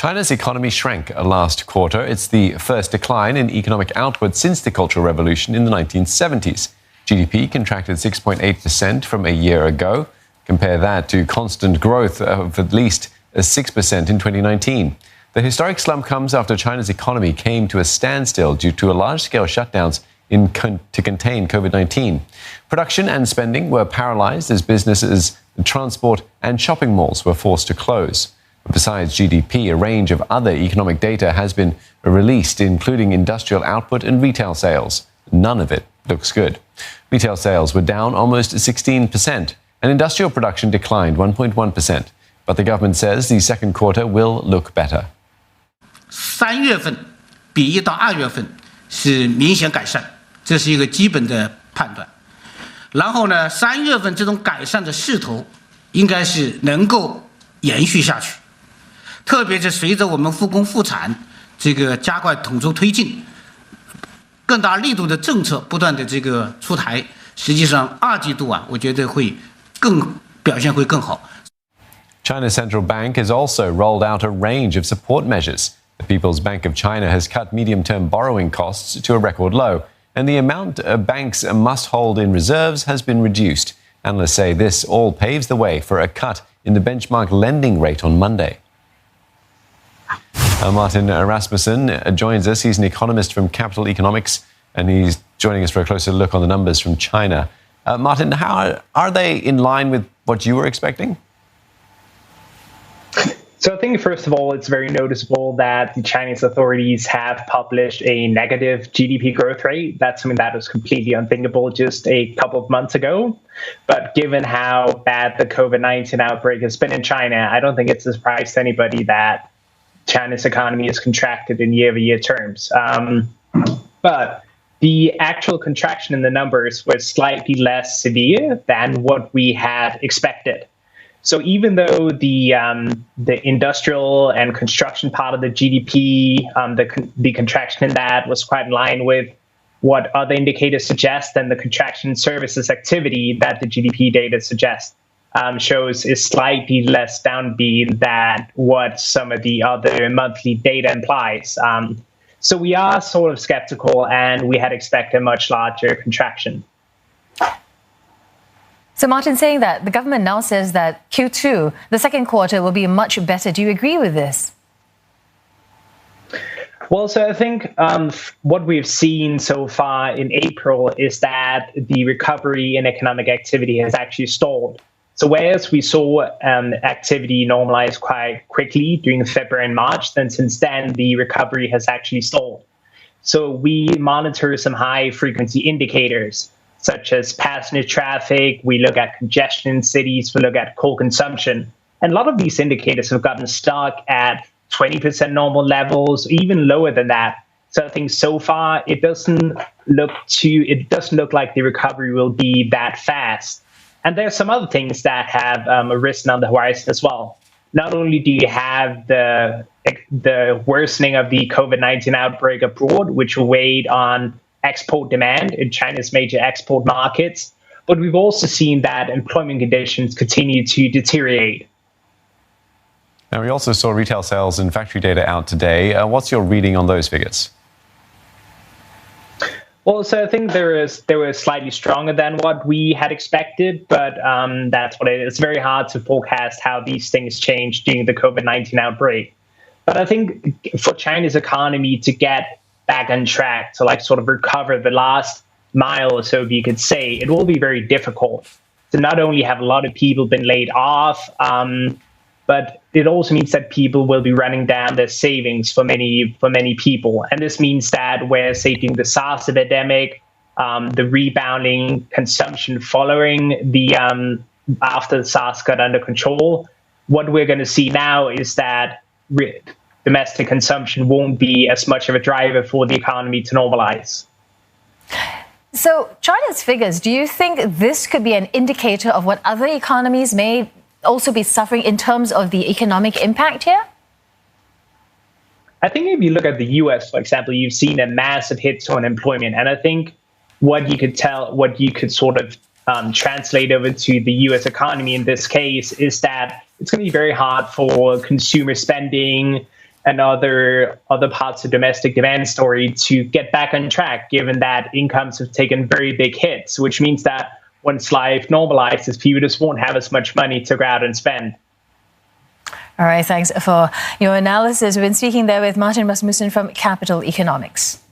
China's economy shrank last quarter. It's the first decline in economic output since the Cultural Revolution in the 1970s. GDP contracted 6.8% from a year ago. Compare that to constant growth of at least 6% in 2019. The historic slump comes after China's economy came to a standstill due to large-scale shutdowns to contain COVID-19. Production and spending were paralyzed as businesses, transport and shopping malls were forced to close. Besides GDP, a range of other economic data has been released, including industrial output and retail sales. None of it looks good. Retail sales were down almost 16%, and industrial production declined 1.1%. But the government says the second quarter will look better. 3月份比1到2月份是明显改善，这是一个基本的判断。然后呢，3月份这种改善的势头应该是能够延续下去。特别是随着我们复工复产这个加快统筹推进，更大力度的政策不断的这个出台，实际上2季度我觉得会表现会更好。China's central bank has also rolled out a range of support measures. The People's Bank of China has cut medium-term borrowing costs to a record low, and the amount banks must hold in reserves has been reduced. Analysts say this all paves the way for a cut in the benchmark lending rate on Monday. Martin Rasmussen joins us. He's an economist from Capital Economics, and he's joining us for a closer look on the numbers from China. Martin, how are they in line with what you were expecting? So I think, first of all, it's very noticeable that the Chinese authorities have published a negative GDP growth rate. That's something that was completely unthinkable just a couple of months ago. But given how bad the COVID-19 outbreak has been in China, I don't think it's a surprise to anybody that China's economy is contracted in year-over-year terms. But the actual contraction in the numbers was slightly less severe than what we had expected. So even though the industrial and construction part of the GDP, the contraction in that was quite in line with what other indicators suggest, and the contraction in services activity that the GDP data suggests shows is slightly less downbeat than what some of the other monthly data implies. So we are sort of skeptical, and we had expected a much larger contraction. So Martin, saying that the government now says that Q2, the second quarter, will be much better. Do you agree with this? Well, so I think what we've seen so far in April is that the recovery in economic activity has actually stalled. So whereas we saw activity normalize quite quickly during February and March, then since then, the recovery has actually stalled. So we monitor some high frequency indicators, such as passenger traffic. We look at congestion in cities. We look at coal consumption. And a lot of these indicators have gotten stuck at 20% normal levels, even lower than that. So I think so far it doesn't look like the recovery will be that fast. And there are some other things that have arisen on the horizon as well. Not only do you have the worsening of the COVID-19 outbreak abroad, which weighed on export demand in China's major export markets, but we've also seen that employment conditions continue to deteriorate. Now, we also saw retail sales and factory data out today. What's your reading on those figures? Well, so I think they were slightly stronger than what we had expected, but that's what it is. It's very hard to forecast how these things change during the COVID-19 outbreak. But I think for China's economy to get back on track, to sort of recover the last mile or so, you could say, it will be very difficult. So not only have a lot of people been laid off, but it also means that people will be running down their savings for many people. And this means that where, say, during the SARS epidemic, the rebounding consumption following the after the SARS got under control, what we're going to see now is that domestic consumption won't be as much of a driver for the economy to normalize. So China's figures, do you think this could be an indicator of what other economies may also be suffering in terms of the economic impact here? I think if you look at the US, for example, you've seen a massive hit to unemployment. And I think what you could sort of translate over to the US economy in this case is that it's going to be very hard for consumer spending and other parts of domestic demand story to get back on track, given that incomes have taken very big hits, which means that once life normalizes, people just won't have as much money to go out and spend. All right, thanks for your analysis. We've been speaking there with Martin Rasmussen from Capital Economics.